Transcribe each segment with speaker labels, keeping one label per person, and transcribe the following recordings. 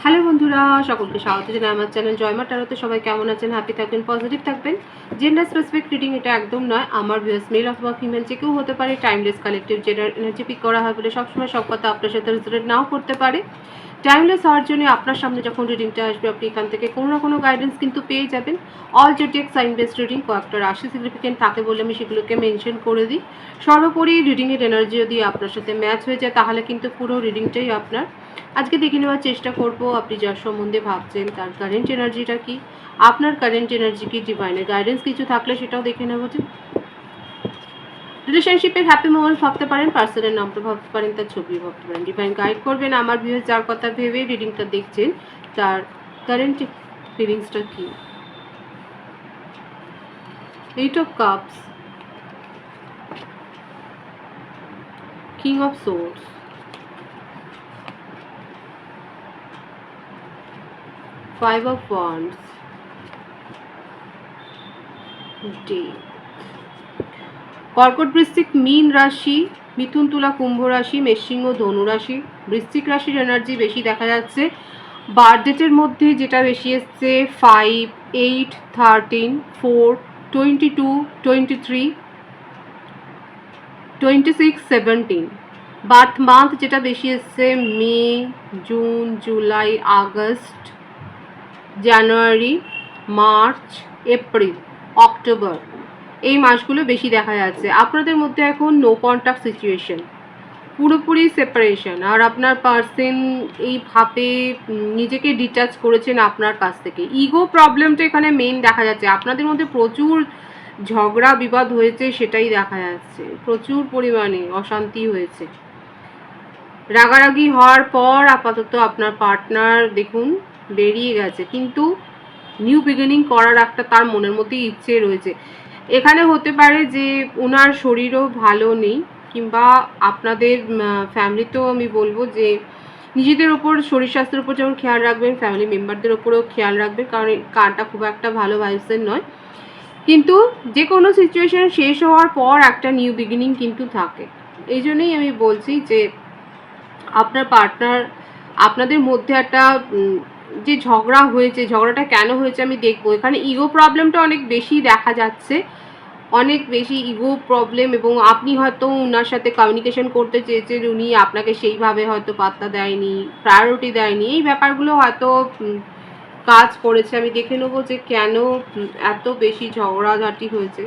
Speaker 1: Hello বন্ধুরা, সকলকে স্বাগত জানাই আমার চ্যানেল জয়মা ট্যারোতে। সবাই কেমন আছেন? হ্যাপি থাকবেন, পজিটিভ থাকবেন। জেন্ডার স্পেসিফিক রিডিং এটা একদম নয়। আমার ভিউয়ার্স মেল অথবা ফিমেল যে কেউ হতে পারে। Timeless collective gender energy pick করা হয় বলে সবসময় সব কথা আপনার সাথে রিলেটেড নাও করতে পারে। টাইমলেস হওয়ার জন্য আপনার সামনে যখন রিডিংটা আসবে আপনি এখান থেকে কোনো না কোনো গাইডেন্স কিন্তু পেয়ে যাবেন। All zodiac sign based reading, কয়েকটা রাশি সিগনিফিকেন্ট থাকে বলে আমি সেগুলোকে মেনশন করে দিই। সর্বোপরি রিডিংয়ের এনার্জি যদি আপনার সাথে ম্যাচ হয়ে যায় তাহলে কিন্তু পুরো রিডিংটাই আপনার। আজকে দেখে নেওয়ার চেষ্টা করব আপনি যার সম্বন্ধে ভাবছেন তার কারেন্ট এনার্জিটা কি, আপনার কারেন্ট এনার্জি কি, ডিভাইনের গাইডেন্স কিছু থাকলে সেটাও দেখে নেব। যে রিলেশনশিপের হ্যাপি মোমেন্ট ভাবতে পারেন, পার্সনের নামটা ভাবতে পারেন, তার ছবি ভাবতে পারেন। ডিভাইন গাইড করবেন আমার ভিউয়ার্স যার কথা ভেবে রিডিংটা দেখছেন তার কারেন্ট ফিলিংসটা কি। 8 of Cups, King of Swords, Five of Wands, Death। কর্কট, বৃশ্চিক, মীন রাশি, মিথুন, তুলা, কুম্ভ রাশি, মেষ, সিংহ, ধনু রাশি। বৃশ্চিক রাশির এনার্জি বেশি দেখা যাচ্ছে। বার্থডেটের মধ্যে যেটা বেশি এসছে 5, 8, 13, 4, 22, 23, 26, 17। বার্থ মান্থ যেটা বেশি এসছে মে, জুন, জুলাই, আগস্ট, জানুয়ারি, মার্চ, এপ্রিল, অক্টোবর। এই মাসগুলো বেশি দেখা যাচ্ছে। আপনাদের মধ্যে এখন নো কন্ট্যাক্ট সিচুয়েশন, পুরোপুরি সেপারেশন। আর আপনার পার্সন এইভাবে নিজেকে ডিটাচ করেছেন আপনার কাছ থেকে। ইগো প্রবলেমটা এখানে মেইন দেখা যাচ্ছে। আপনাদের মধ্যে প্রচুর ঝগড়া বিবাদ হয়েছে, সেটাই দেখা যাচ্ছে। প্রচুর পরিমাণে অশান্তি হয়েছে। রাগারাগি হওয়ার পর আপাতত আপনার পার্টনার দেখুন বেরিয়ে গেছে, কিন্তু নিউ বিগিনিং করার একটা তার মনের মধ্যে ইচ্ছে রয়েছে। এখানে হতে পারে যে ওনার শরীরও ভালো নেই, কিংবা আপনাদের ফ্যামিলিতেও আমি বলবো যে নিজেদের ওপর শরীর স্বাস্থ্যের উপর যেমন খেয়াল রাখবেন, ফ্যামিলি মেম্বারদের ওপরেও খেয়াল রাখবেন, কারণ কারটা খুব একটা ভালো ভাইবসের নয়। কিন্তু যে কোনো সিচুয়েশন শেষ হওয়ার পর একটা নিউ বিগিনিং কিন্তু থাকে। এই জন্যই আমি বলছি যে আপনার পার্টনার আপনাদের মধ্যে একটা যে ঝগড়া হয়েছে, ঝগড়াটা কেন হয়েছে আমি দেখবো। এখানে ইগো প্রবলেমটা অনেক বেশি দেখা যাচ্ছে, অনেক বেশি ইগো প্রবলেম। এবং আপনি হয়তো ওনার সাথে কমিউনিকেশন করতে চেয়েছেন, উনি আপনাকে সেইভাবে হয়তো পাত্তা দেয়নি, প্রায়োরিটি দেয়নি। এই ব্যাপারগুলো হয়তো কাজ করেছে। আমি দেখে নেবো যে কেন এত বেশি ঝগড়াঝাটি হয়েছে।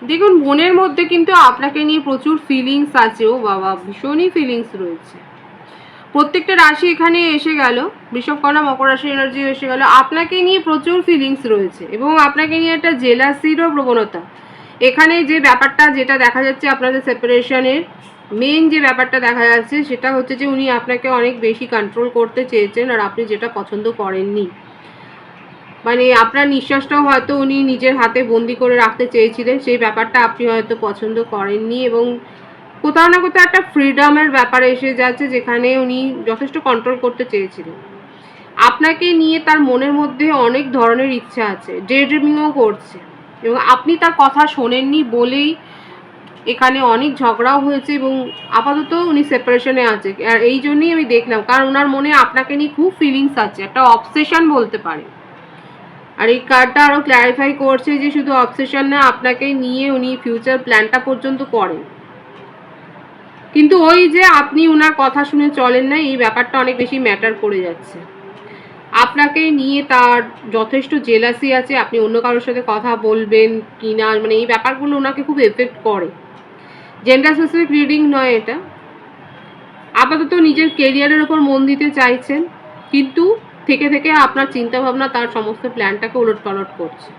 Speaker 1: দেখুন মনের মধ্যে কিন্তু আপনাকে নিয়ে প্রচুর ফিলিংস আছে। ও বাবা, ভীষণই ফিলিংস রয়েছে। প্রত্যেকটা রাশি এখানে এসে গেল, বৃষভ, কন্যা, মকর রাশির এনার্জি এসে গেল। আপনাকে নিয়ে প্রচুর ফিলিংস রয়েছে এবং আপনাকে নিয়ে একটা জেলাসিরও প্রবণতা। এখানে যে ব্যাপারটা যেটা দেখা যাচ্ছে আপনাদের সেপারেশনের মেন যে ব্যাপারটা দেখা যাচ্ছে সেটা হচ্ছে যে উনি আপনাকে অনেক বেশি কন্ট্রোল করতে চেয়েছেন আর আপনি যেটা পছন্দ করেননি। মানে আপনার নিঃশ্বাসটাও হয়তো উনি নিজের হাতে বন্দি করে রাখতে চেয়েছিলেন, সেই ব্যাপারটা আপনি হয়তো পছন্দ করেননি। এবং কোথাও না কোথাও একটা ফ্রিডমের ব্যাপার এসে যাচ্ছে যেখানে উনি যথেষ্ট কন্ট্রোল করতে চেয়েছিলেন। আপনাকে নিয়ে তার মনের মধ্যে অনেক ধরনের ইচ্ছা আছে, ডে ড্রিমিংও করছে এবং আপনি তার কথা শোনেননি বলেই এখানে অনেক ঝগড়াও হয়েছে এবং আপাতত উনি সেপারেশনে আছে। আর এই জন্যই আমি দেখলাম, কারণ ওনার মনে আপনাকে নিয়ে খুব ফিলিংস আছে, একটা অবসেশন বলতে পারে। আর এই কার্ডটা আরও ক্ল্যারিফাই করছে যে শুধু অবসেশন না, আপনাকে নিয়ে উনি ফিউচার প্ল্যানটা পর্যন্ত করেন। কিন্তু ওই যে আপনি ওনার কথা শুনে চলেন না, এই ব্যাপারটা অনেক বেশি ম্যাটার করে যাচ্ছে। আপনাকে নিয়ে তার যথেষ্ট জেলাসি আছে, আপনি অন্য কারোর সাথে কথা বলবেন কি না, মানে এই ব্যাপারগুলো ওনাকে খুব এফেক্ট করে। জেন্ডার স্পেসিফিক রিডিং নয় এটা। আপাতত নিজের কেরিয়ারের ওপর মন দিতে চাইছেন, কিন্তু থেকে থেকে আপনার চিন্তাভাবনা তার সমস্ত প্ল্যানটাকে ওলটপালট করছে।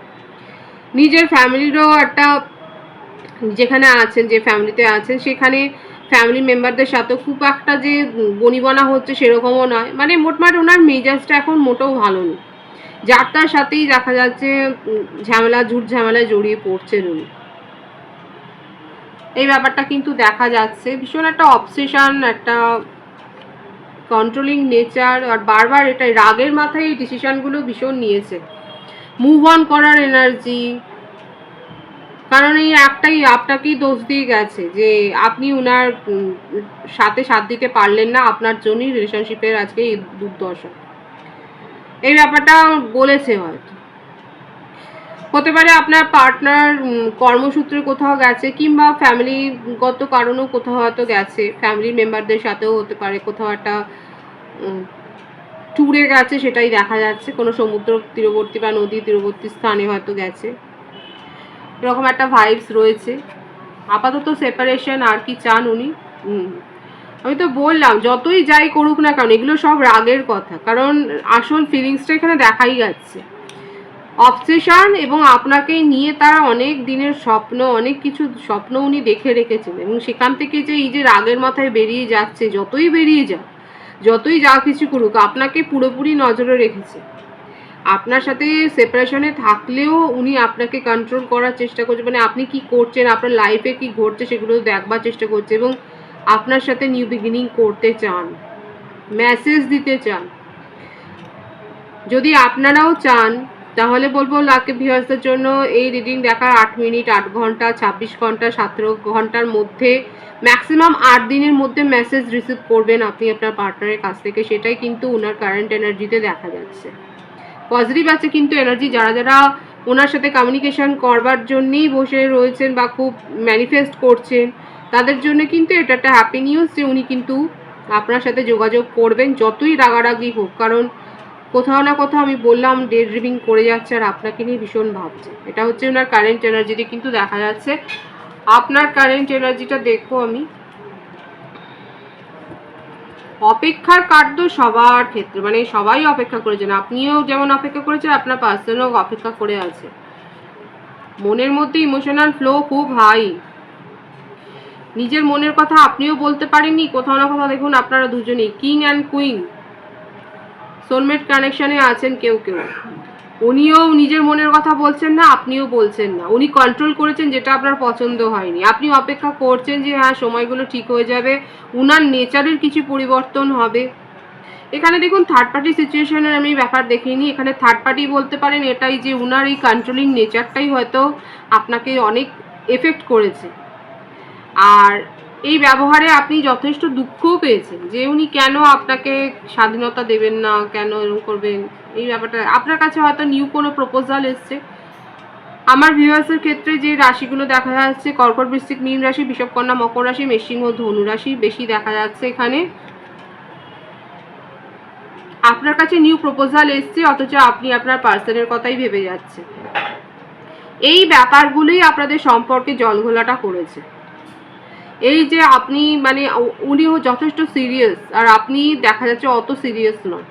Speaker 1: নিজের ফ্যামিলিরও একটা, যেখানে আছেন, যে ফ্যামিলিতে আছেন সেখানে ফ্যামিলি মেম্বারদের সাথে খুব একটা যে বনিবনা হচ্ছে সেরকমও নয়। মানে মোটমাট ওনার মেজাজটা এখন মোটেও ভালো নেই। যার তার সাথেই দেখা যাচ্ছে ঝামেলা, ঝুট ঝামেলায় জড়িয়ে পড়ছেন উনি। এই ব্যাপারটা কিন্তু দেখা যাচ্ছে। ভীষণ একটা অবসেশন, একটা কন্ট্রোলিং নেচার, আর বারবার এটা রাগের মাথায় এই ডিসিশনগুলো ভীষণ নিয়েছে। মুভ অন করার এনার্জি, কারণ এই একটাই আপনাকেই দোষ দিয়ে গেছে যে আপনি উনার সাথে সাথ দিতে পারলেন না, আপনার জন্যই রিলেশনশিপের আজকে এই দুর্দশা। এই ব্যাপারটা বলেছে হয়তো। হতে পারে আপনার পার্টনার কর্মসূত্রে কোথাও গেছে, কিংবা ফ্যামিলিগত কারণেও কোথাও হয়তো গেছে, ফ্যামিলি মেম্বারদের সাথেও হতে পারে কোথাও একটা ট্যুরে গেছে, সেটাই দেখা যাচ্ছে। কোনো সমুদ্র তীরবর্তী বা নদী তীরবর্তী স্থানে হয়তো গেছে, এরকম একটা ভাইবস রয়েছে। আপাতত সেপারেশন, আর কি চান উনি? আমি তো বললাম যতই যাই করুক না কারণ এগুলো সব রাগের কথা, কারণ আসল ফিলিংসটা এখানে দেখাই যাচ্ছে। অবসেশন, এবং আপনাকে নিয়ে তারা অনেক দিনের স্বপ্ন, অনেক কিছু স্বপ্ন উনি দেখে রেখেছেন, এবং সেখান থেকে যে এই যে রাগের মাথায় বেরিয়ে যাচ্ছে, যতই বেরিয়ে যাক, যতই যা কিছু করুক, আপনাকে পুরোপুরি নজরে রেখেছে। আপনার সাথে সেপারেশনে থাকলেও উনি আপনাকে কন্ট্রোল করার চেষ্টা করছে, মানে আপনি কি করছেন, আপনার লাইফে কি ঘটছে সেগুলো দেখবার চেষ্টা করছে, এবং আপনার সাথে নিউ বিগিনিং করতে চান, মেসেজ দিতে চান। যদি আপনারাও চান তাহলে বলবো লাকি ভিউয়ার্সদের জন্য এই রিডিং দেখার 8 মিনিট, 8 ঘন্টা, 26 ঘন্টা, 17 ঘন্টার মধ্যে, ম্যাক্সিমাম 8 দিনের মধ্যে মেসেজ রিসিভ করবেন আপনি আপনার পার্টনারের কাছ থেকে। সেটাই কিন্তু ওনার কারেন্ট এনার্জিতে দেখা যাচ্ছে। পজিটিভ আছে কিন্তু এনার্জি। যারা যারা ওনার সাথে কমিউনিকেশন করবার জন্যেই বসে রয়েছেন বা খুব ম্যানিফেস্ট করছেন, তাদের জন্য কিন্তু এটা একটা হ্যাপি নিউজ যে উনি কিন্তু আপনার সাথে যোগাযোগ করবেন, যতই রাগারাগি হোক। কারণ কোথাও না কোথাও আমি বললাম ডে ড্রিমিং করে যাচ্ছে আর আপনাকে নিয়ে ভীষণ ভাবছে। এটা হচ্ছে ওনার কারেন্ট এনার্জিতে কিন্তু দেখা যাচ্ছে। আপনার কারেন্ট এনার্জিটা দেখবো আমি। অপেক্ষার কার্ড তো সবার ক্ষেত্রে, মানে সবাই অপেক্ষা করেছেন, আপনিও যেমন অপেক্ষা করেছেন, আপনার পার্সনও অপেক্ষা করে আছে। মনের মধ্যে ইমোশনাল ফ্লো খুব হাই। নিজের মনের কথা আপনিও বলতে পারেননি কোথাও না কোথাও। দেখুন আপনারা দুজনেই কিং অ্যান্ড কুইন, সোলমেট কানেকশনে আছেন কেউ কেউ। উনিও নিজের মনের কথা বলছেন না, আপনিও বলছেন না। উনি কন্ট্রোল করেছেন যেটা আপনার পছন্দ হয়নি, আপনি অপেক্ষা করছেন যে হ্যাঁ সময়গুলো ঠিক হয়ে যাবে, উনার নেচারের কিছু পরিবর্তন হবে। এখানে দেখুন থার্ড পার্টি সিচুয়েশনের আমি ব্যাপার দেখিনি। এখানে থার্ড পার্টি বলতে পারেন এটাই যে উনার এই কন্ট্রোলিং নেচারটাই হয়তো আপনাকে অনেক এফেক্ট করেছে। আর এই ব্যবহারে আপনি যথেষ্ট দুঃখও পেয়েছেন যে উনি কেন আপনাকে স্বাধীনতা দেবেন না, কেন এরকম করবেন। এই ব্যাপারটা আপনার কাছে হয়তো নিউ কোনো প্রপোজাল এসছে। আমার ভিউয়ার্সের ক্ষেত্রে যে রাশিগুলো দেখা যাচ্ছে, কর্কট, বৃশ্চিক, মীন রাশি, বৃষভ, কন্যা, মকর রাশি, মেষসিংহ, ধনু রাশি বেশি দেখা যাচ্ছে এখানে। আপনার কাছে নিউ প্রপোজাল এসছে, অথচ আপনি আপনার পার্সনের কথাই ভেবে যাচ্ছেন। এই ব্যাপারগুলোই আপনাদের সম্পর্কে জলঘোলাটা করেছে। এই যে আপনি মানে উনিও যথেষ্ট সিরিয়াস, আর আপনি দেখা যাচ্ছে অত সিরিয়াস নন।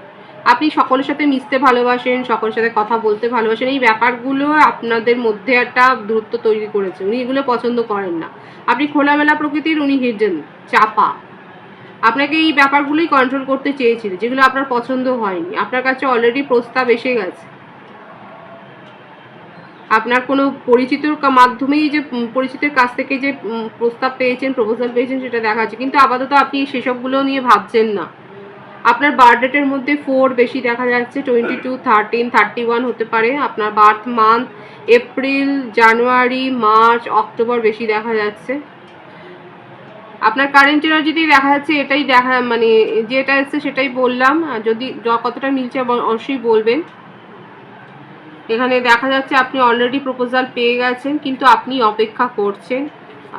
Speaker 1: আপনি সকলের সাথে মিশতে ভালোবাসেন, সকলের সাথে কথা বলতে ভালোবাসেন। এই ব্যাপারগুলো আপনাদের মধ্যে একটা দূরত্ব তৈরি করেছে। উনি এগুলো পছন্দ করেন না। আপনি খোলামেলা প্রকৃতির, উনি হিডেন, চাপা। আপনাকে এই ব্যাপারগুলোই কন্ট্রোল করতে চেয়েছিল, যেগুলো আপনার পছন্দ হয়নি। আপনার কাছে অলরেডি প্রস্তাব এসে গেছে। আপনার কোনো পরিচিতর মাধ্যমেই যে পরিচিতের কাছ থেকে যে প্রস্তাব পেয়েছেন, প্রপোজাল পেয়েছেন, সেটা দেখা যাচ্ছে। কিন্তু আপাতত আপনি সেসবগুলো নিয়ে ভাবছেন না। আপনার বার্থ ডেটের মধ্যে 4 বেশি দেখা যাচ্ছে, 22, 13, 31 হতে পারে। আপনার বার্থ মান্থ এপ্রিল, জানুয়ারি, মার্চ, অক্টোবর বেশি দেখা যাচ্ছে। আপনার কারেন্ট এনার্জিতেই দেখা যাচ্ছে, এটাই দেখা মানে যেটা এসছে সেটাই বললাম। যদি কতটা মিলছে অবশ্যই বলবেন। এখানে দেখা যাচ্ছে আপনি অলরেডি প্রপোজাল পেয়ে গেছেন, কিন্তু আপনি অপেক্ষা করছেন,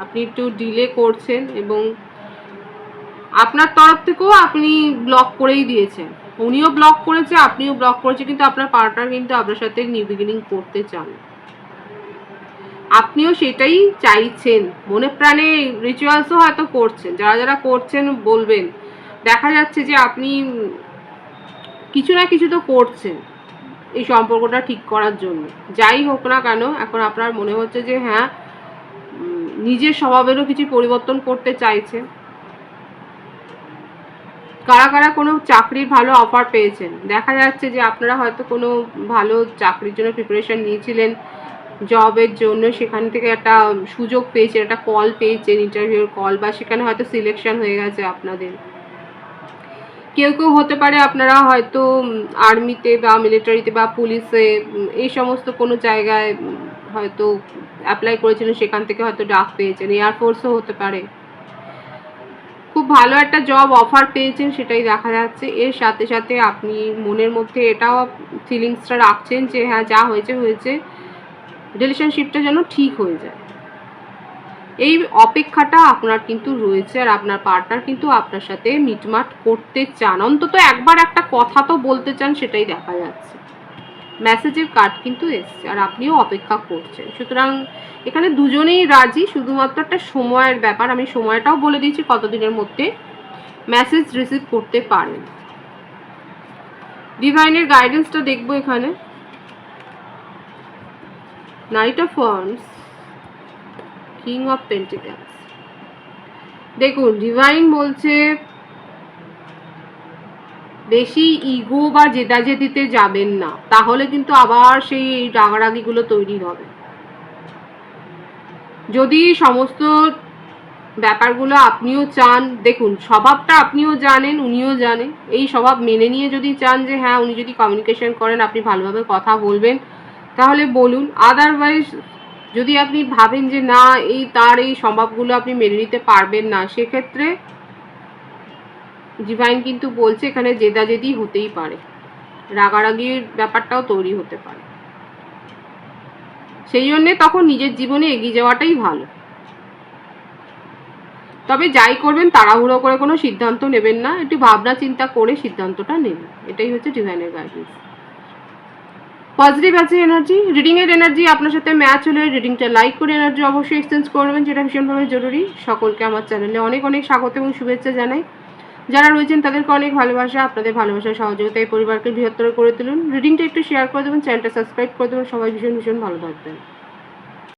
Speaker 1: আপনি একটু ডিলে করছেন, এবং আপনার তরফ থেকেও আপনি ব্লক করেই দিয়েছেন। উনিও ব্লক করেছে, আপনিও ব্লক করেছে, কিন্তু আপনার পার্টনার কিন্তু আপনার সাথে নিউ বিগিনিং করতে চান। আপনিও সেটাই চাইছেন, মনে প্রাণে রিচুয়ালসও হয়তো করছেন। যারা যারা করছেন বলবেন, দেখা যাচ্ছে যে আপনি কিছু না কিছু তো করছেন এই সম্পর্কটা ঠিক করার জন্য। যাই হোক না কেন, এখন আপনার মনে হচ্ছে যে হ্যাঁ নিজের স্বভাবেরও কিছু পরিবর্তন করতে চাইছেন। কারা কারা কোনো চাকরির ভালো অফার পেয়েছেন, দেখা যাচ্ছে যে আপনারা হয়তো কোনো ভালো চাকরির জন্য প্রিপারেশন নিয়েছিলেন, জবের জন্য, সেখান থেকে একটা সুযোগ পেয়েছেন, একটা কল পেয়েছেন, ইন্টারভিউর কল, বা সেখানে হয়তো সিলেকশন হয়ে গেছে আপনাদের। কেউ কেউ হতে পারে আপনারা হয়তো আর্মিতে বা মিলিটারিতে বা পুলিশে এই সমস্ত কোনো জায়গায় হয়তো অ্যাপ্লাই করেছিলেন, সেখান থেকে হয়তো ডাক পেয়েছেন, এয়ারফোর্সও হতে পারে। খুব ভালো একটা জব অফার পেয়েছেন সেটাই দেখা যাচ্ছে। এর সাথে সাথে আপনি মনের মধ্যে এটাও ফিলিংসটা রাখছেন যে হ্যাঁ, যা হয়েছে হয়েছে, রিলেশনশিপটা যেন ঠিক হয়ে যায়। এই অপেক্ষাটা আপনার কিন্তু রয়েছে, আর আপনার পার্টনার কিন্তু আপনার সাথে মিটমাট করতে চান, অন্তত একবার একটা কথা তো বলতে চান, সেটাই দেখা যাচ্ছে। মেসেজের কার্ড কিন্তু এসছে, আর আপনিও অপেক্ষা করছেন। সুতরাং এখানে দুজনেই রাজি, শুধুমাত্র একটা সময়ের ব্যাপার। আমি সময়টাও বলে দিয়েছি কতদিনের মধ্যে মেসেজ রিসিভ করতে পারেন। ডিভাইনের গাইডেন্সটা দেখবো এখানে। Night of wands, king of pentacles. দেখুন, ডিভাইন বলছে বেশি ইগো বা জেদাজেদিতে যাবেন না, তাহলে কিন্তু আবার সেই রাগারাগিগুলো তৈরি হবে। যদি সমস্ত ব্যাপারগুলো আপনিও চান, দেখুন স্বভাবটা আপনিও জানেন, উনিও জানে, এই স্বভাব মেনে নিয়ে যদি চান যে হ্যাঁ, উনি যদি কমিউনিকেশন করেন, আপনি ভালোভাবে কথা বলবেন, তাহলে বলুন। আদারওয়াইজ যদি আপনি ভাবেন যে না, তার এই স্বভাবগুলো আপনি মেনে নিতে পারবেন না, সেক্ষেত্রে ডিভাইন কিন্তু বলছে এখানে জেদাজেদি হতেই পারে, রাগারাগির ব্যাপারটাও তৈরি হতে পারে। সেই জন্যে তখন নিজের জীবনে এগিয়ে যাওয়াটাই ভালো। তবে যাই করবেন তাড়াহুড়ো করে কোনো সিদ্ধান্ত নেবেন না, একটু ভাবনা চিন্তা করে সিদ্ধান্তটা নেবেন। এটাই হচ্ছে ডিভাইনের গাইডেন্স। পজিটিভ আছে এনার্জি, রিডিংয়ের এনার্জি আপনার সাথে ম্যাচ হলে রিডিংটা লাইক করে এনার্জি অবশ্যই এক্সচেঞ্জ করবেন, যেটা ভীষণভাবে জরুরি। সকলকে আমার চ্যানেলে অনেক অনেক স্বাগত এবং শুভেচ্ছা জানাই। যারা রয়েছেন তাদেরকে অনেক ভালোবাসা। আপনাদের ভালোবাসার সহযোগিতায় পরিবারকে বৃহত্তর করে তুলুন। রিডিংটা একটু শেয়ার করে দেবেন, চ্যানেলটা সাবস্ক্রাইব করে দেবেন। সবাই ভীষণ ভীষণ ভালো থাকবেন।